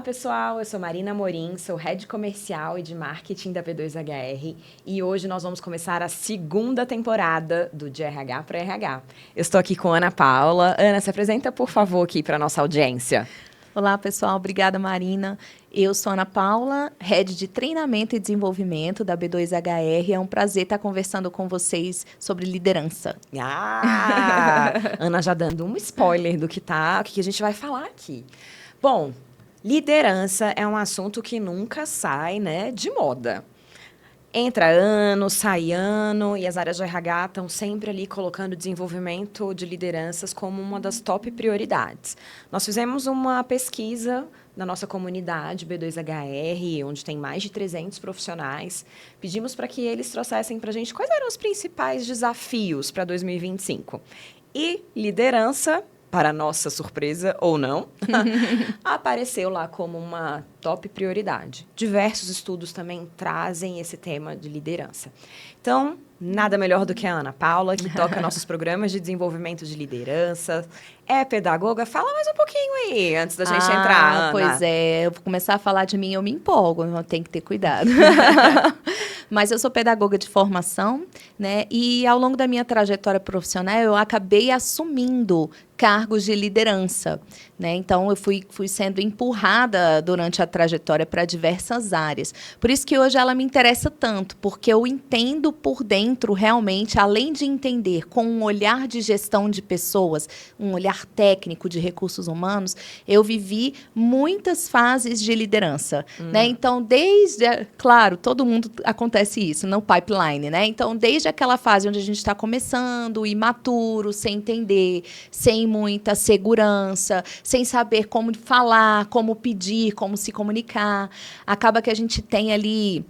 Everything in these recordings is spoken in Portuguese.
pessoal, eu sou Marina Amorim, sou Head Comercial e de Marketing da B2HR e hoje nós vamos começar a segunda temporada do De RH para RH. Eu estou aqui com Ana Paula. Ana, se apresenta, por favor, aqui para a nossa audiência. Olá, pessoal. Obrigada, Marina. Eu sou Ana Paula, Head de Treinamento e Desenvolvimento da B2HR. É um prazer estar conversando com vocês sobre liderança. Ana já dando um spoiler do que a gente vai falar aqui. Bom, liderança é um assunto que nunca sai, né, de moda. Entra ano, sai ano, e as áreas de RH estão sempre ali colocando o desenvolvimento de lideranças como uma das top prioridades. Nós fizemos uma pesquisa na nossa comunidade B2HR, onde tem mais de 300 profissionais. Pedimos para que eles trouxessem para a gente quais eram os principais desafios para 2025. E liderança, para nossa surpresa ou não, apareceu lá como uma top prioridade. Diversos estudos também trazem esse tema de liderança. Então, nada melhor do que a Ana Paula, que toca nossos programas de desenvolvimento de liderança, é pedagoga. Fala mais um pouquinho aí, antes da gente entrar, Ana. Pois é, eu vou começar a falar de mim, eu me empolgo, eu tenho que ter cuidado. Mas eu sou pedagoga de formação, né? E ao longo da minha trajetória profissional, eu acabei assumindo cargos de liderança, né? Então, eu fui sendo empurrada durante a trajetória para diversas áreas. Por isso que hoje ela me interessa tanto, porque eu entendo por dentro, realmente, além de entender com um olhar de gestão de pessoas, um olhar técnico de recursos humanos, eu vivi muitas fases de liderança, né? Então, claro, todo mundo acontece isso no pipeline, né? Então, desde aquela fase onde a gente está começando, imaturo, sem entender, sem muita segurança, sem saber como falar, como pedir, como se comunicar. Acaba que a gente tem ali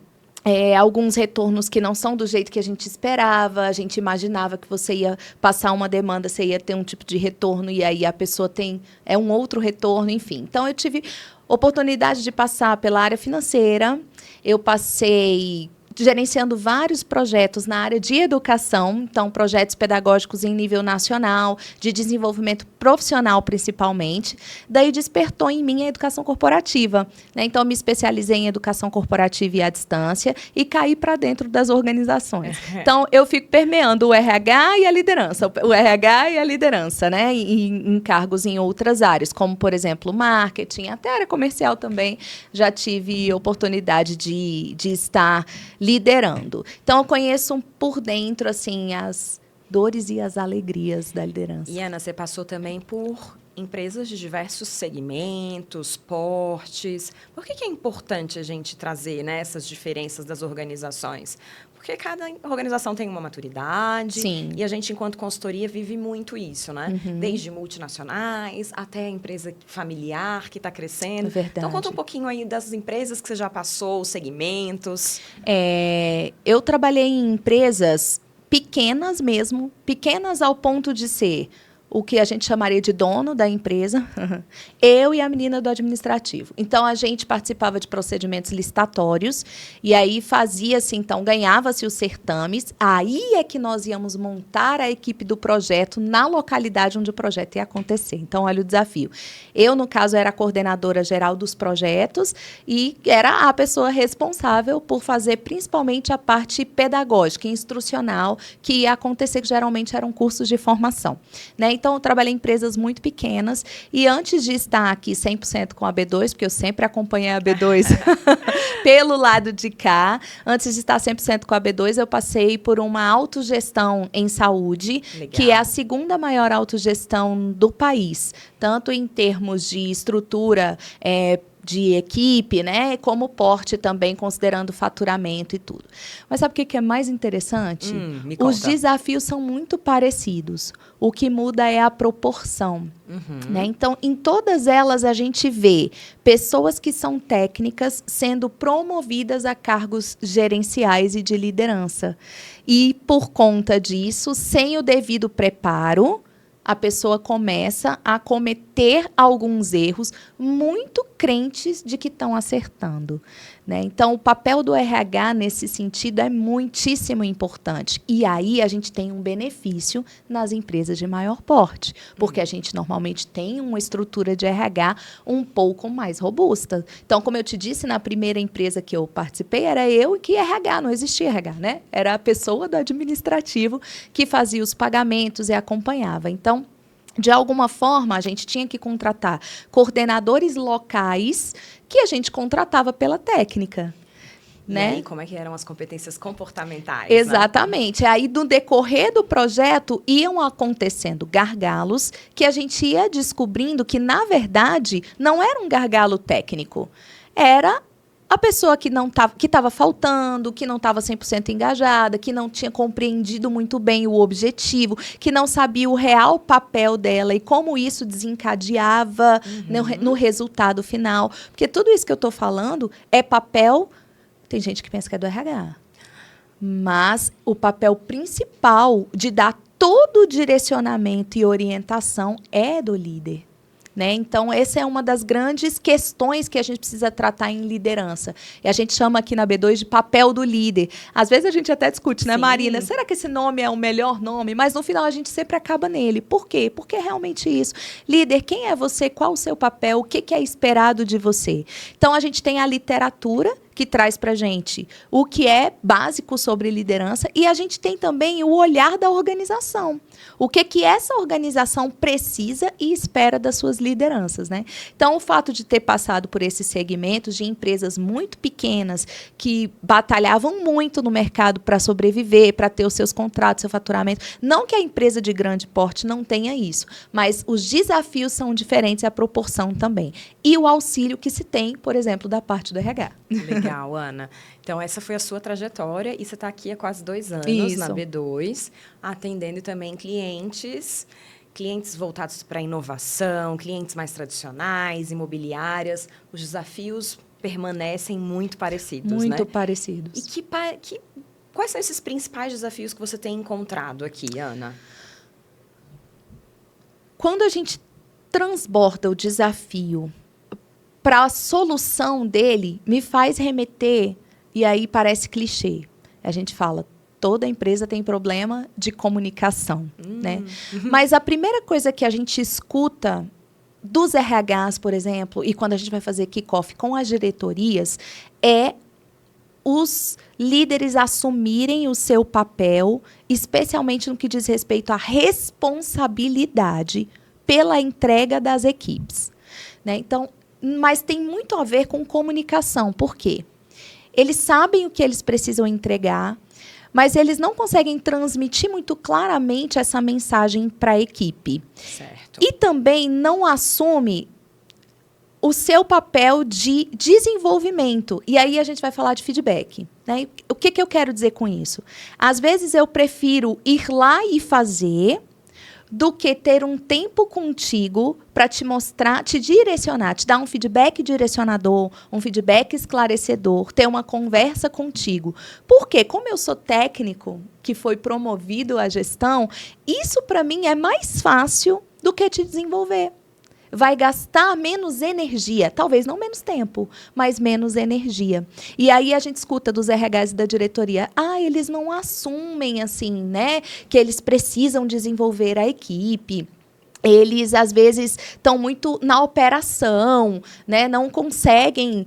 alguns retornos que não são do jeito que a gente esperava. A gente imaginava que você ia passar uma demanda, você ia ter um tipo de retorno, e aí a pessoa tem um outro retorno, enfim. Então, eu tive oportunidade de passar pela área financeira, eu passei gerenciando vários projetos na área de educação, então projetos pedagógicos em nível nacional, de desenvolvimento profissional principalmente. Daí despertou em mim a educação corporativa, né? Então, me especializei em educação corporativa e à distância e caí para dentro das organizações. Então, eu fico permeando o RH e a liderança, né? Em cargos em outras áreas, como, por exemplo, marketing, até área comercial também. Já tive oportunidade de estar liderando. Então, eu conheço por dentro, assim, as dores e as alegrias da liderança. E, Ana, você passou também por empresas de diversos segmentos, portes. Por que é importante a gente trazer, né, essas diferenças das organizações? Porque cada organização tem uma maturidade. Sim. E a gente, enquanto consultoria, vive muito isso, né? Uhum. Desde multinacionais até a empresa familiar que está crescendo. Verdade. Então, conta um pouquinho aí das empresas que você já passou, os segmentos. Eu trabalhei em empresas pequenas mesmo, pequenas ao ponto de ser o que a gente chamaria de dono da empresa, eu e a menina do administrativo. Então, a gente participava de procedimentos licitatórios, e aí fazia-se, então, ganhava-se os certames, aí é que nós íamos montar a equipe do projeto na localidade onde o projeto ia acontecer. Então, olha o desafio. Eu, no caso, era a coordenadora geral dos projetos e era a pessoa responsável por fazer, principalmente, a parte pedagógica, instrucional, que ia acontecer, que geralmente eram cursos de formação, né? Então, eu trabalhei em empresas muito pequenas e antes de estar aqui 100% com a B2, porque eu sempre acompanhei a B2 pelo lado de cá, antes de estar 100% com a B2, eu passei por uma autogestão em saúde, Legal. Que é a segunda maior autogestão do país, tanto em termos de estrutura de equipe, né, como porte também, considerando faturamento e tudo. Mas sabe o que é mais interessante? Me conta. Os desafios são muito parecidos. O que muda é a proporção. Né? Então, em todas elas, a gente vê pessoas que são técnicas sendo promovidas a cargos gerenciais e de liderança. E, por conta disso, sem o devido preparo, a pessoa começa a cometer alguns erros muito crentes de que estão acertando, né? Então, o papel do RH nesse sentido é muitíssimo importante. E aí a gente tem um benefício nas empresas de maior porte, porque a gente normalmente tem uma estrutura de RH um pouco mais robusta. Então, como eu te disse, na primeira empresa que eu participei, era eu que RH, não existia RH, né? Era a pessoa do administrativo que fazia os pagamentos e acompanhava. Então, de alguma forma, a gente tinha que contratar coordenadores locais que a gente contratava pela técnica. Né? E aí, como é que eram as competências comportamentais? Exatamente. Né? Aí, no decorrer do projeto, iam acontecendo gargalos que a gente ia descobrindo que, na verdade, não era um gargalo técnico. Era a pessoa que estava faltando, que não estava 100% engajada, que não tinha compreendido muito bem o objetivo, que não sabia o real papel dela e como isso desencadeava no resultado final. Porque tudo isso que eu estou falando é papel... Tem gente que pensa que é do RH. Mas o papel principal de dar todo o direcionamento e orientação é do líder. Né? Então, essa é uma das grandes questões que a gente precisa tratar em liderança. E a gente chama aqui na B2 de papel do líder. Às vezes a gente até discute, né, Marina? Será que esse nome é o melhor nome? Mas no final a gente sempre acaba nele. Por quê? Porque é realmente isso. Líder, quem é você? Qual o seu papel? O que é esperado de você? Então, a gente tem a literatura que traz para a gente o que é básico sobre liderança e a gente tem também o olhar da organização. O que essa organização precisa e espera das suas lideranças, né? Então, o fato de ter passado por esses segmentos de empresas muito pequenas que batalhavam muito no mercado para sobreviver, para ter os seus contratos, seu faturamento. Não que a empresa de grande porte não tenha isso, mas os desafios são diferentes e a proporção também. E o auxílio que se tem, por exemplo, da parte do RH. Legal, Ana. Então, essa foi a sua trajetória e você está aqui há quase 2 anos Isso. na B2, atendendo também clientes voltados para inovação, clientes mais tradicionais, imobiliárias. Os desafios permanecem muito parecidos, né? Muito parecidos. E quais são esses principais desafios que você tem encontrado aqui, Ana? Quando a gente transborda o desafio para a solução dele, me faz remeter, e aí parece clichê. A gente fala, toda empresa tem problema de comunicação, né? Mas a primeira coisa que a gente escuta dos RHs, por exemplo, e quando a gente vai fazer kick-off com as diretorias, é os líderes assumirem o seu papel, especialmente no que diz respeito à responsabilidade pela entrega das equipes, né? Então, mas tem muito a ver com comunicação. Por quê? Eles sabem o que eles precisam entregar, mas eles não conseguem transmitir muito claramente essa mensagem para a equipe. Certo. E também não assume o seu papel de desenvolvimento. E aí a gente vai falar de feedback, né? O que eu quero dizer com isso? Às vezes eu prefiro ir lá e fazer do que ter um tempo contigo para te mostrar, te direcionar, te dar um feedback direcionador, um feedback esclarecedor, ter uma conversa contigo. Porque, como eu sou técnico, que foi promovido à gestão, isso para mim é mais fácil do que te desenvolver. Vai gastar menos energia, talvez não menos tempo, mas menos energia. E aí a gente escuta dos RHs da diretoria, eles não assumem assim, né, que eles precisam desenvolver a equipe. Eles, às vezes, estão muito na operação, né? Não conseguem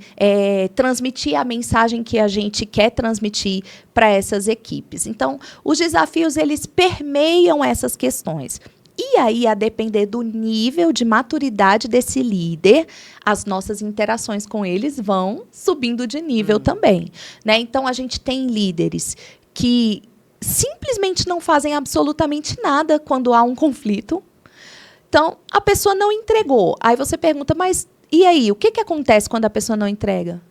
transmitir a mensagem que a gente quer transmitir para essas equipes. Então, os desafios, eles permeiam essas questões. E aí, a depender do nível de maturidade desse líder, as nossas interações com eles vão subindo de nível também, né? Então, a gente tem líderes que simplesmente não fazem absolutamente nada quando há um conflito. Então, a pessoa não entregou. Aí você pergunta, mas e aí? O que acontece quando a pessoa não entrega?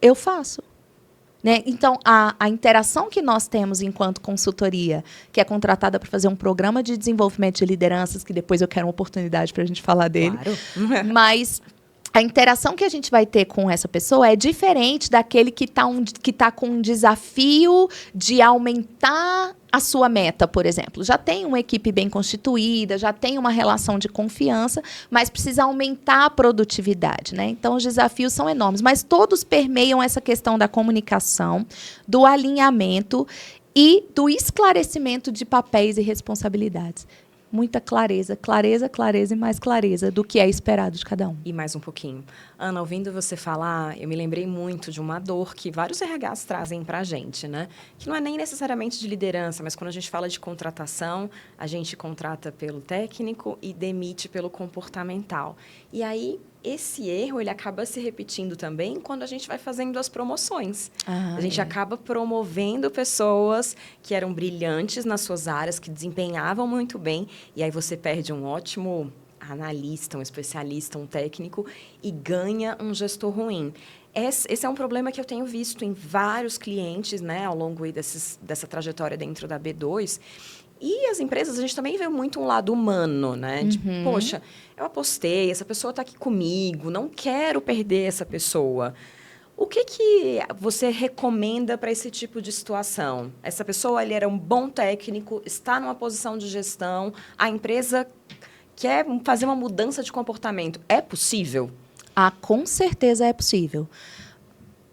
Eu faço. Né? Então, a interação que nós temos enquanto consultoria, que é contratada para fazer um programa de desenvolvimento de lideranças, que depois eu quero uma oportunidade para a gente falar dele. Claro. Mas a interação que a gente vai ter com essa pessoa é diferente daquele que tá com um desafio de aumentar a sua meta, por exemplo. Já tem uma equipe bem constituída, já tem uma relação de confiança, mas precisa aumentar a produtividade, né? Então, os desafios são enormes, mas todos permeiam essa questão da comunicação, do alinhamento e do esclarecimento de papéis e responsabilidades. Muita clareza, clareza, clareza e mais clareza do que é esperado de cada um. E mais um pouquinho. Ana, ouvindo você falar, eu me lembrei muito de uma dor que vários RHs trazem para a gente, né? Que não é nem necessariamente de liderança, mas quando a gente fala de contratação, a gente contrata pelo técnico e demite pelo comportamental. E aí, esse erro, ele acaba se repetindo também quando a gente vai fazendo as promoções. A gente acaba promovendo pessoas que eram brilhantes nas suas áreas, que desempenhavam muito bem, e aí você perde um ótimo analista, um especialista, um técnico, e ganha um gestor ruim. Esse é um problema que eu tenho visto em vários clientes, né, ao longo aí dessa trajetória dentro da B2. E as empresas, a gente também vê muito um lado humano, né? De, poxa, eu apostei, essa pessoa está aqui comigo, não quero perder essa pessoa. O que você recomenda para esse tipo de situação? Essa pessoa, ele era um bom técnico, está numa posição de gestão, a empresa quer fazer uma mudança de comportamento. É possível? Ah, com certeza é possível.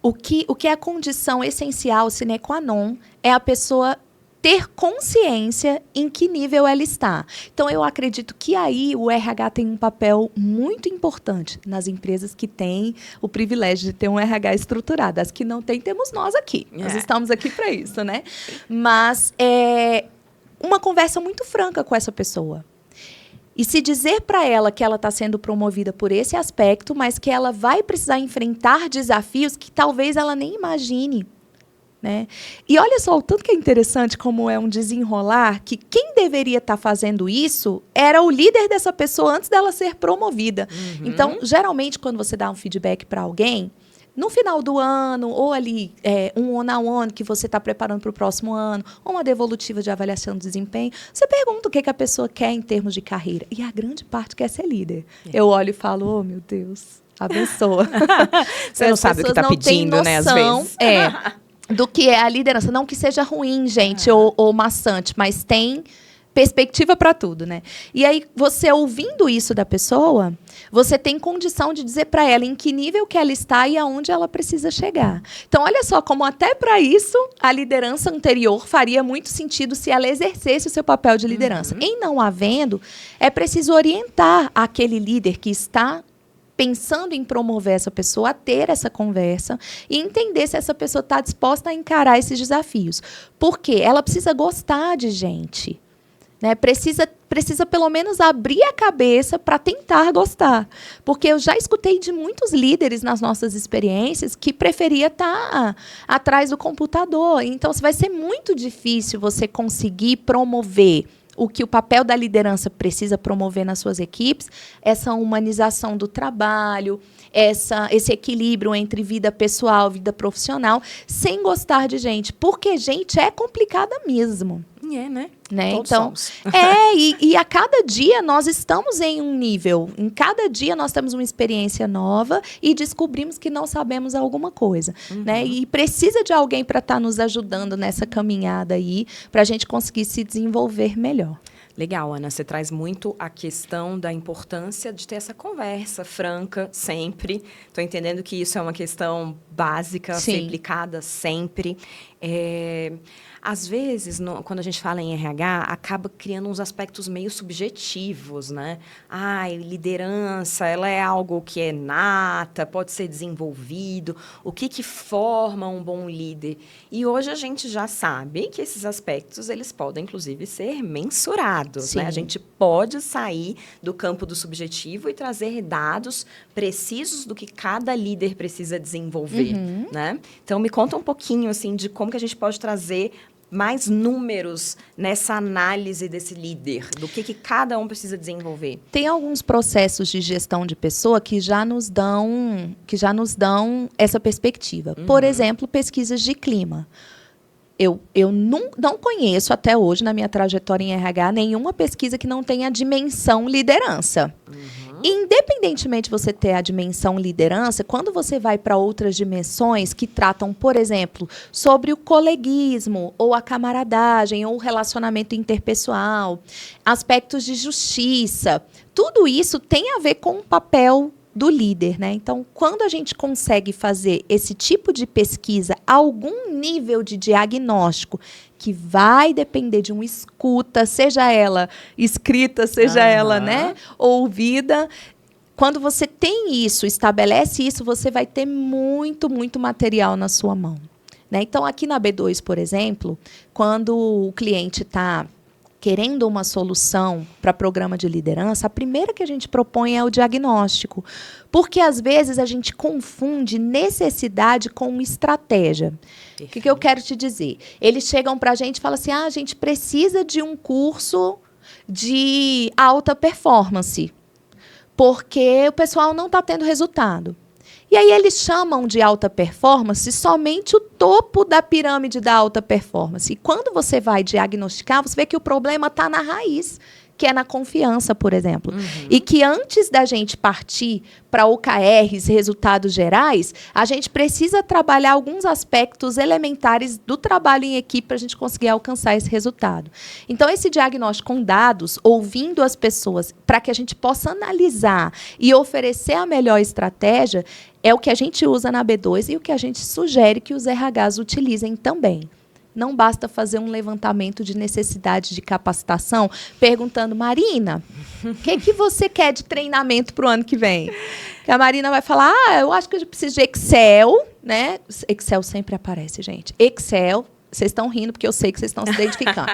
O que é a condição essencial, sine qua non, é a pessoa ter consciência em que nível ela está. Então, eu acredito que aí o RH tem um papel muito importante nas empresas que têm o privilégio de ter um RH estruturado. As que não têm, temos nós aqui. Nós estamos aqui para isso, né? Mas é uma conversa muito franca com essa pessoa. E se dizer para ela que ela está sendo promovida por esse aspecto, mas que ela vai precisar enfrentar desafios que talvez ela nem imagine. Né? E olha só o tanto que é interessante como é um desenrolar, que quem deveria estar fazendo isso era o líder dessa pessoa antes dela ser promovida. Então, geralmente, quando você dá um feedback para alguém, no final do ano, ou ali um one-on-one que você está preparando para o próximo ano, ou uma devolutiva de avaliação de desempenho, você pergunta o que a pessoa quer em termos de carreira. E a grande parte quer ser líder. Eu olho e falo, oh, meu Deus, abençoa. Você não sabe o que está pedindo, né, às vezes. Do que é a liderança. Não que seja ruim, gente, ou maçante, mas tem perspectiva para tudo, né? E aí, você ouvindo isso da pessoa, você tem condição de dizer para ela em que nível que ela está e aonde ela precisa chegar. Então, olha só como até para isso a liderança anterior faria muito sentido se ela exercesse o seu papel de liderança. Em não havendo, é preciso orientar aquele líder que está pensando em promover essa pessoa a ter essa conversa e entender se essa pessoa está disposta a encarar esses desafios. Por quê? Ela precisa gostar de gente. Né? Precisa pelo menos abrir a cabeça para tentar gostar. Porque eu já escutei de muitos líderes nas nossas experiências que preferia estar atrás do computador. Então, vai ser muito difícil você conseguir promover o que o papel da liderança precisa promover nas suas equipes, essa humanização do trabalho, esse equilíbrio entre vida pessoal e vida profissional, sem gostar de gente. Porque gente é complicada mesmo. Né? Todos então, e a cada dia nós estamos em um nível. Em cada dia nós temos uma experiência nova e descobrimos que não sabemos alguma coisa. Né? E precisa de alguém para estar nos ajudando nessa caminhada aí, para a gente conseguir se desenvolver melhor. Legal, Ana. Você traz muito a questão da importância de ter essa conversa franca sempre. Estou entendendo que isso é uma questão básica, a ser aplicada sempre. Às vezes, quando a gente fala em RH, acaba criando uns aspectos meio subjetivos, né? Liderança, ela é algo que é nata, pode ser desenvolvido. O que forma um bom líder? E hoje a gente já sabe que esses aspectos, eles podem, inclusive, ser mensurados, né? A gente pode sair do campo do subjetivo e trazer dados precisos do que cada líder precisa desenvolver, né? Então, me conta um pouquinho, assim, de como que a gente pode trazer mais números nessa análise desse líder, do que cada um precisa desenvolver. Tem alguns processos de gestão de pessoa que já nos dão essa perspectiva. Por exemplo, pesquisas de clima. Eu não conheço até hoje, na minha trajetória em RH, nenhuma pesquisa que não tenha a dimensão liderança. Independentemente de você ter a dimensão liderança, quando você vai para outras dimensões que tratam, por exemplo, sobre o coleguismo, ou a camaradagem, ou o relacionamento interpessoal, aspectos de justiça, tudo isso tem a ver com o papel do líder, né? Então, quando a gente consegue fazer esse tipo de pesquisa, algum nível de diagnóstico, que vai depender de uma escuta, seja ela escrita, seja ela, né, ouvida. Quando você tem isso, estabelece isso, você vai ter muito, muito material na sua mão, né? Então, aqui na B2, por exemplo, quando o cliente está querendo uma solução para programa de liderança, a primeira que a gente propõe é o diagnóstico. Porque, às vezes, a gente confunde necessidade com estratégia. O que eu quero te dizer? Eles chegam para a gente e falam assim, a gente precisa de um curso de alta performance, porque o pessoal não está tendo resultado. E aí eles chamam de alta performance somente o topo da pirâmide da alta performance. E quando você vai diagnosticar, você vê que o problema está na raiz, que é na confiança, por exemplo. E que antes da gente partir para OKRs, resultados gerais, a gente precisa trabalhar alguns aspectos elementares do trabalho em equipe para a gente conseguir alcançar esse resultado. Então, esse diagnóstico com dados, ouvindo as pessoas, para que a gente possa analisar e oferecer a melhor estratégia, é o que a gente usa na B2 e o que a gente sugere que os RHs utilizem também. Não basta fazer um levantamento de necessidade de capacitação perguntando, Marina, o que você quer de treinamento para o ano que vem? Que a Marina vai falar, eu acho que eu preciso de Excel, né? Excel sempre aparece, gente. Excel, vocês estão rindo porque eu sei que vocês estão se identificando.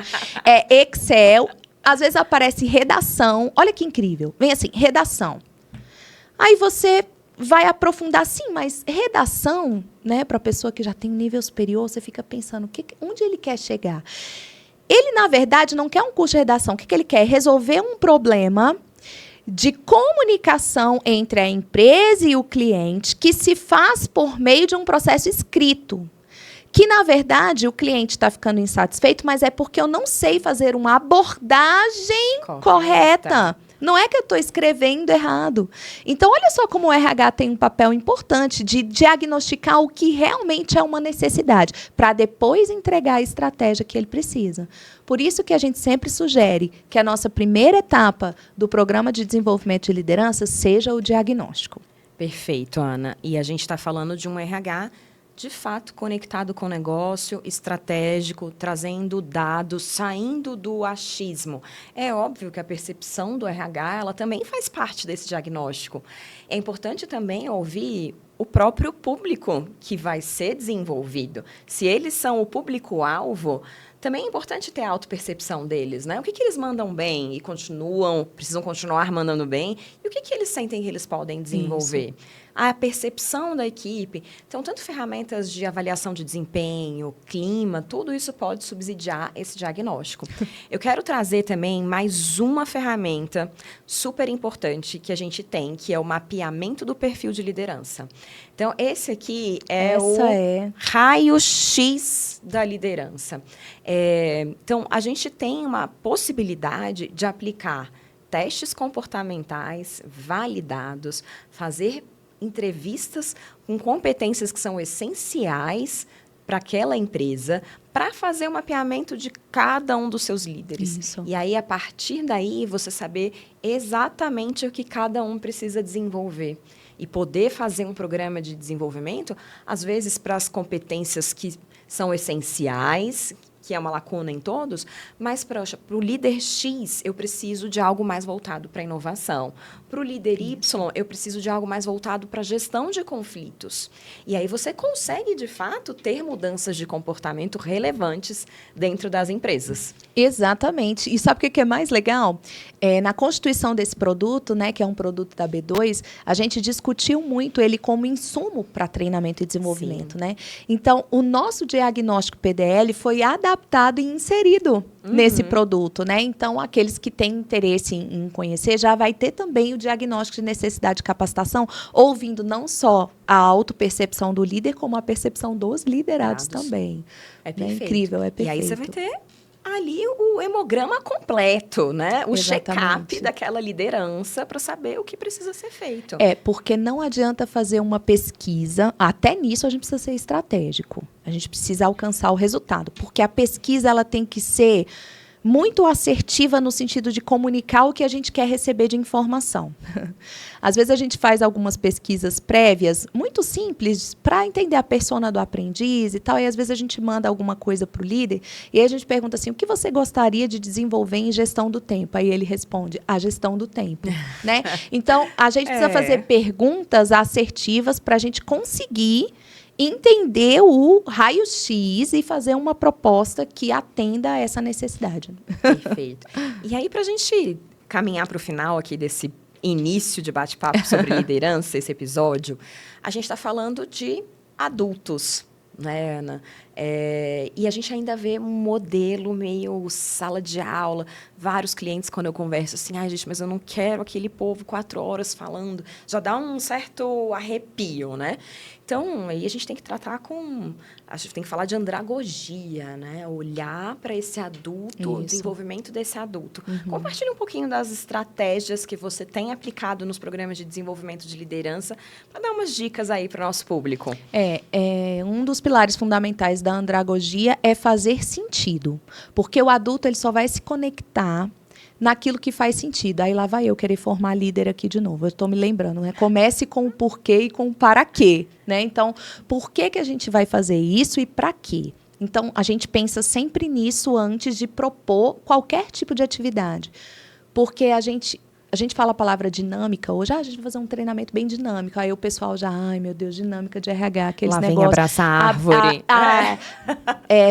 Excel, às vezes aparece redação. Olha que incrível. Vem assim, redação. Aí você vai aprofundar, sim, mas redação, né, para a pessoa que já tem nível superior, você fica pensando, onde ele quer chegar? Ele, na verdade, não quer um curso de redação. O que ele quer? Resolver um problema de comunicação entre a empresa e o cliente que se faz por meio de um processo escrito. Que, na verdade, o cliente está ficando insatisfeito, mas é porque eu não sei fazer uma abordagem correta. Não é que eu estou escrevendo errado. Então, olha só como o RH tem um papel importante de diagnosticar o que realmente é uma necessidade, para depois entregar a estratégia que ele precisa. Por isso que a gente sempre sugere que a nossa primeira etapa do programa de desenvolvimento de liderança seja o diagnóstico. Perfeito, Ana. E a gente está falando de um RH de fato conectado com o negócio, estratégico, trazendo dados, saindo do achismo. É óbvio que a percepção do RH, ela também faz parte desse diagnóstico. É importante também ouvir o próprio público que vai ser desenvolvido. Se eles são o público-alvo, também é importante ter a autopercepção deles, né? O que eles mandam bem e precisam continuar mandando bem, e o que eles sentem que eles podem desenvolver. Isso. A percepção da equipe. Então, tanto ferramentas de avaliação de desempenho, clima, tudo isso pode subsidiar esse diagnóstico. Eu quero trazer também mais uma ferramenta super importante que a gente tem, que é o mapeamento do perfil de liderança. Então, esse aqui é raio-x da liderança. Então, a gente tem uma possibilidade de aplicar testes comportamentais validados, fazer entrevistas com competências que são essenciais para aquela empresa, para fazer o mapeamento de cada um dos seus líderes. Isso. E aí, a partir daí, você saber exatamente o que cada um precisa desenvolver. E poder fazer um programa de desenvolvimento, às vezes, para as competências que são essenciais, que é uma lacuna em todos, mas para o líder X, eu preciso de algo mais voltado para a inovação. Para o líder Y, eu preciso de algo mais voltado para a gestão de conflitos. E aí você consegue, de fato, ter mudanças de comportamento relevantes dentro das empresas. Exatamente. E sabe o que é mais legal? Na constituição desse produto, né, que é um produto da B2, a gente discutiu muito ele como insumo para treinamento e desenvolvimento. Né? Então, o nosso diagnóstico PDL foi adaptado e inserido nesse produto. Né? Então, aqueles que têm interesse em conhecer, já vai ter também o diagnóstico de necessidade de capacitação, ouvindo não só a autopercepção do líder, como a percepção dos liderados também. É perfeito. Incrível, é perfeito. E aí você vai ter ali o hemograma completo, né? O Exatamente. check-up daquela liderança para saber o que precisa ser feito. Porque não adianta fazer uma pesquisa, até nisso a gente precisa ser estratégico. A gente precisa alcançar o resultado, porque a pesquisa ela tem que ser muito assertiva no sentido de comunicar o que a gente quer receber de informação. Às vezes a gente faz algumas pesquisas prévias, muito simples, para entender a persona do aprendiz e tal, e às vezes a gente manda alguma coisa para o líder, e aí a gente pergunta assim, o que você gostaria de desenvolver em gestão do tempo? Aí ele responde, a gestão do tempo. Né? Então, a gente precisa fazer perguntas assertivas para a gente conseguir entender o raio-x e fazer uma proposta que atenda a essa necessidade. Perfeito. E aí, para a gente caminhar para o final aqui desse início de bate-papo sobre liderança, esse episódio, a gente está falando de adultos, né, Ana? E a gente ainda vê um modelo meio sala de aula. Vários clientes, quando eu converso assim, ai, gente, mas eu não quero aquele povo 4 horas falando. Já dá um certo arrepio, né? Então, aí a gente tem que tratar com... A gente tem que falar de andragogia, né? Olhar para esse adulto, o desenvolvimento desse adulto. Compartilhe um pouquinho das estratégias que você tem aplicado nos programas de desenvolvimento de liderança para dar umas dicas aí para o nosso público. Um dos pilares fundamentais da andragogia é fazer sentido. Porque o adulto ele só vai se conectar naquilo que faz sentido. Aí lá vai eu querer formar líder aqui de novo. Eu estou me lembrando, né? Comece com o porquê e com o para quê. Né? Então, por que a gente vai fazer isso e para quê? Então, a gente pensa sempre nisso antes de propor qualquer tipo de atividade. Porque a gente fala a palavra dinâmica, hoje a gente vai fazer um treinamento bem dinâmico. Aí o pessoal já, ai meu Deus, dinâmica de RH, aqueles lá negócios. Vem abraçar a árvore.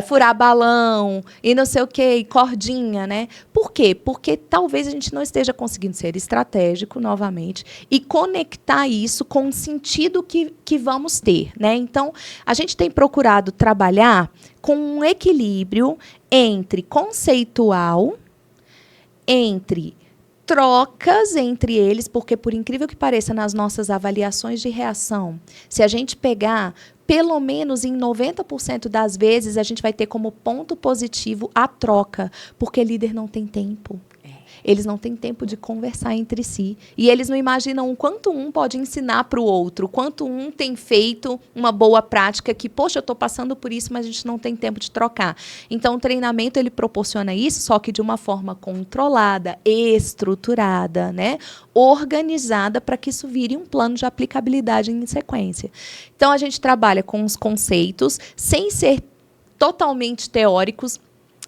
Furar balão e não sei o quê, e cordinha, né? Por quê? Porque talvez a gente não esteja conseguindo ser estratégico novamente e conectar isso com o sentido que vamos ter, né? Então, a gente tem procurado trabalhar com um equilíbrio entre conceitual, entre trocas entre eles, porque, por incrível que pareça, nas nossas avaliações de reação, se a gente pegar, pelo menos em 90% das vezes, a gente vai ter como ponto positivo a troca, porque líder não tem tempo. Eles não têm tempo de conversar entre si. E eles não imaginam o quanto um pode ensinar para o outro, o quanto um tem feito uma boa prática que, poxa, eu estou passando por isso, mas a gente não tem tempo de trocar. Então, o treinamento, ele proporciona isso, só que de uma forma controlada, estruturada, né? Organizada, para que isso vire um plano de aplicabilidade em sequência. Então, a gente trabalha com os conceitos, sem ser totalmente teóricos.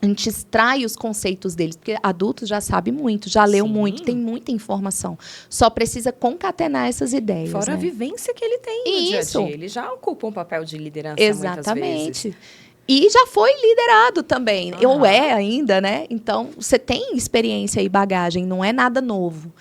A gente extrai os conceitos deles, porque adultos já sabem muito, já leu muito, tem muita informação. Só precisa concatenar essas ideias. Fora né? a vivência que ele tem no dia a dia. Ele já ocupa um papel de liderança muitas vezes. E já foi liderado também, ou é ainda, né? Então, você tem experiência e bagagem, não é nada novo.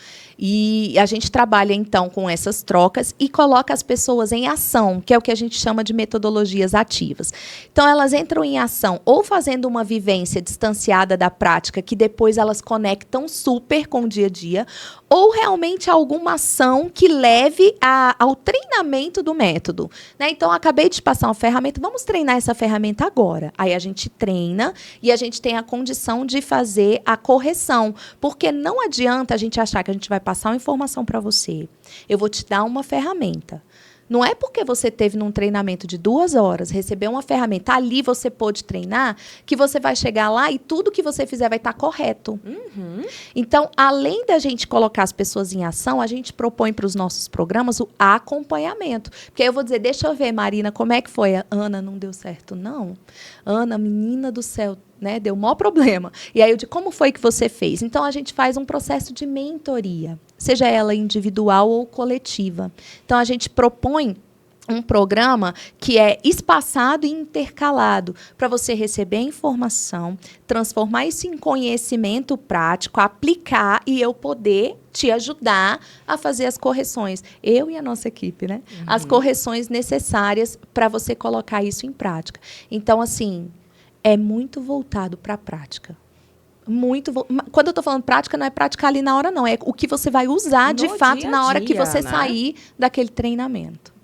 E a gente trabalha, então, com essas trocas e coloca as pessoas em ação, que é o que a gente chama de metodologias ativas. Então, elas entram em ação ou fazendo uma vivência distanciada da prática, que depois elas conectam super com o dia a dia, ou realmente alguma ação que leve ao treinamento do método. Né? Então, acabei de te passar uma ferramenta, vamos treinar essa ferramenta agora. Aí a gente treina e a gente tem a condição de fazer a correção, porque não adianta a gente achar que a gente vai passar uma informação para você. Eu vou te dar uma ferramenta. Não é porque você teve num treinamento de 2 horas, recebeu uma ferramenta, ali você pôde treinar, que você vai chegar lá e tudo que você fizer vai estar correto. Então, além da gente colocar as pessoas em ação, a gente propõe para os nossos programas o acompanhamento. Porque aí eu vou dizer, deixa eu ver, Marina, como é que foi? A Ana, não deu certo, não. Ana, menina do céu, né, deu o maior problema. E aí eu digo, como foi que você fez? Então, a gente faz um processo de mentoria, seja ela individual ou coletiva. Então, a gente propõe um programa que é espaçado e intercalado para você receber a informação, transformar isso em conhecimento prático, aplicar e eu poder te ajudar a fazer as correções. Eu e a nossa equipe, né? As correções necessárias para você colocar isso em prática. Então, assim, é muito voltado para a prática. Quando eu estou falando prática, não é prática ali na hora, não. É o que você vai usar, de fato, na hora que você sair daquele treinamento.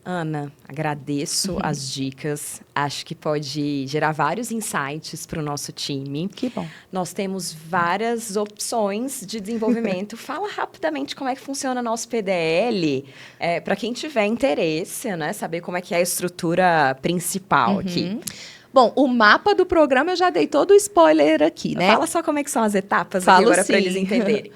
Ana, agradeço as dicas. Acho que pode gerar vários insights para o nosso time. Que bom. Nós temos várias opções de desenvolvimento. Fala rapidamente como é que funciona nosso PDL, para quem tiver interesse, né? Saber como é que é a estrutura principal aqui. Bom, o mapa do programa eu já dei todo o spoiler aqui, né? Fala só como é que são as etapas Falo aqui agora sim. para eles entenderem.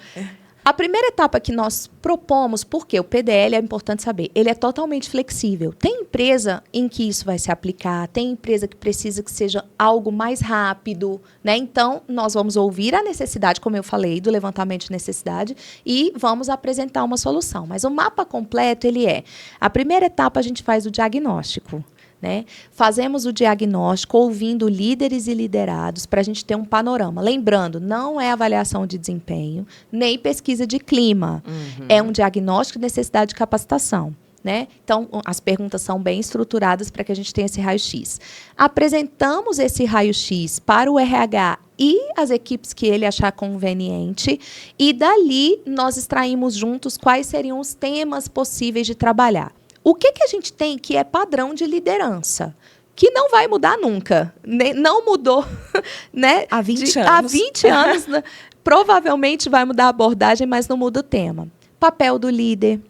A primeira etapa que nós propomos, porque o PDL é importante saber, ele é totalmente flexível. Tem empresa em que isso vai se aplicar, tem empresa que precisa que seja algo mais rápido, né? Então, nós vamos ouvir a necessidade, como eu falei, do levantamento de necessidade e vamos apresentar uma solução. Mas o mapa completo, ele é... A primeira etapa a gente faz o diagnóstico. Né? Fazemos o diagnóstico ouvindo líderes e liderados para a gente ter um panorama. Lembrando, não é avaliação de desempenho, nem pesquisa de clima. É um diagnóstico de necessidade de capacitação. Né? Então, as perguntas são bem estruturadas para que a gente tenha esse raio-x. Apresentamos esse raio-x para o RH e as equipes que ele achar conveniente, e dali nós extraímos juntos quais seriam os temas possíveis de trabalhar. O que a gente tem que é padrão de liderança? Que não vai mudar nunca. Não mudou, né? Há 20 anos. Há 20 anos, né? Provavelmente vai mudar a abordagem, mas não muda o tema. Papel do líder,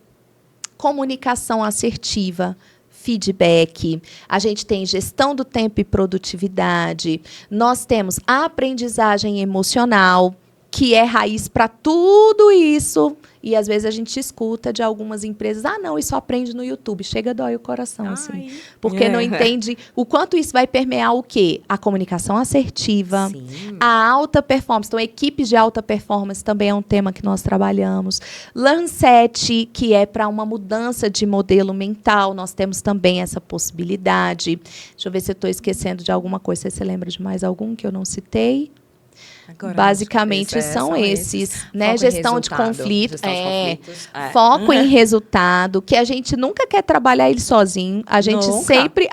comunicação assertiva, feedback, a gente tem gestão do tempo e produtividade, nós temos a aprendizagem emocional, que é raiz para tudo isso. E, às vezes, a gente escuta de algumas empresas, não, isso aprende no YouTube. Chega, dói o coração, assim. Porque não entende o quanto isso vai permear o quê? A comunicação assertiva, a alta performance. Então, equipes de alta performance também é um tema que nós trabalhamos. Lancet, que é para uma mudança de modelo mental. Nós temos também essa possibilidade. Deixa eu ver se eu estou esquecendo de alguma coisa. Você lembra de mais algum que eu não citei? Agora, basicamente são esses, né? Gestão de conflitos, foco em resultado, que a gente nunca quer trabalhar ele sozinho. A gente sempre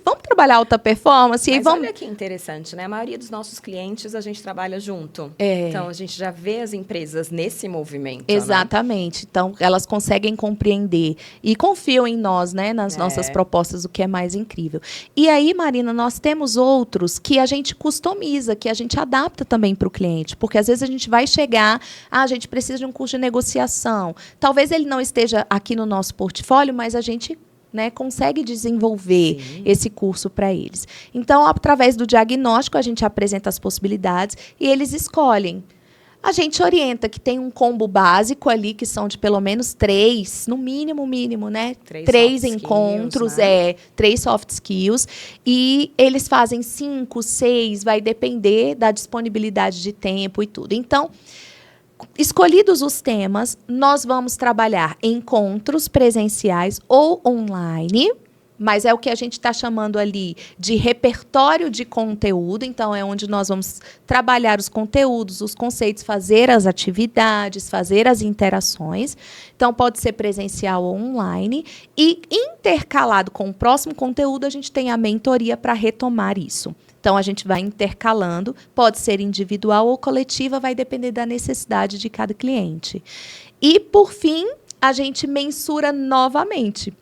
vamos trabalhar alta performance. Mas e vamos... olha que interessante, né? A maioria dos nossos clientes a gente trabalha junto. Então a gente já vê as empresas nesse movimento. Exatamente. Né? Então elas conseguem compreender e confiam em nós, né? Nas nossas propostas, o que é mais incrível. E aí, Marina, nós temos outros que a gente customiza, que a gente adapta também para o cliente, porque às vezes a gente vai chegar, a gente precisa de um curso de negociação. Talvez ele não esteja aqui no nosso portfólio, mas a gente, né, consegue desenvolver esse curso para eles. Então, através do diagnóstico, a gente apresenta as possibilidades e eles escolhem. A gente orienta que tem um combo básico ali, que são de pelo menos 3, no mínimo, né? 3 encontros, skills, né? 3 soft skills. E eles fazem 5, 6, vai depender da disponibilidade de tempo e tudo. Então, escolhidos os temas, nós vamos trabalhar encontros presenciais ou online, mas é o que a gente está chamando ali de repertório de conteúdo. Então, é onde nós vamos trabalhar os conteúdos, os conceitos, fazer as atividades, fazer as interações. Então, pode ser presencial ou online. E, intercalado com o próximo conteúdo, a gente tem a mentoria para retomar isso. Então, a gente vai intercalando, pode ser individual ou coletiva, vai depender da necessidade de cada cliente. E, por fim, a gente mensura novamente.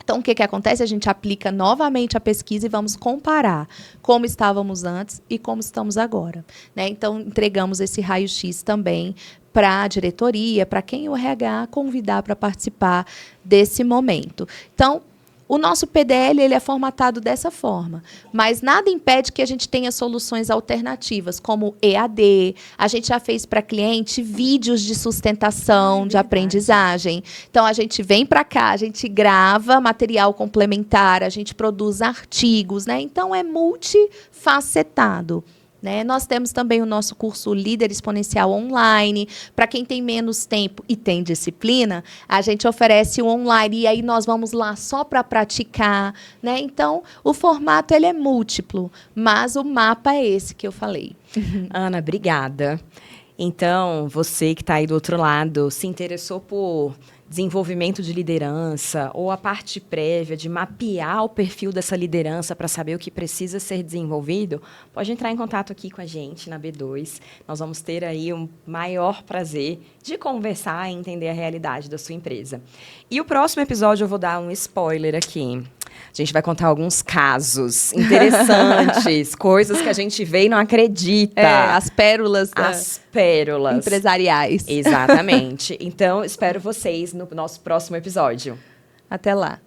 Então, o que acontece? A gente aplica novamente a pesquisa e vamos comparar como estávamos antes e como estamos agora. Né? Então, entregamos esse raio-x também para a diretoria, para quem o RH convidar para participar desse momento. Então, o nosso PDL ele é formatado dessa forma, mas nada impede que a gente tenha soluções alternativas, como EAD. A gente já fez para cliente vídeos de sustentação, de aprendizagem. Então, a gente vem para cá, a gente grava material complementar, a gente produz artigos, né? Então, é multifacetado. Né? Nós temos também o nosso curso Líder Exponencial Online. Para quem tem menos tempo e tem disciplina, a gente oferece o online e aí nós vamos lá só para praticar. Né? Então, o formato ele é múltiplo, mas o mapa é esse que eu falei. Ana, obrigada. Então, você que está aí do outro lado, se interessou por desenvolvimento de liderança ou a parte prévia de mapear o perfil dessa liderança para saber o que precisa ser desenvolvido, pode entrar em contato aqui com a gente na B2. Nós vamos ter aí um maior prazer de conversar e entender a realidade da sua empresa. E o próximo episódio eu vou dar um spoiler aqui. A gente vai contar alguns casos interessantes, coisas que a gente vê e não acredita. As pérolas. As pérolas. Empresariais. Exatamente. Então, espero vocês no nosso próximo episódio. Até lá.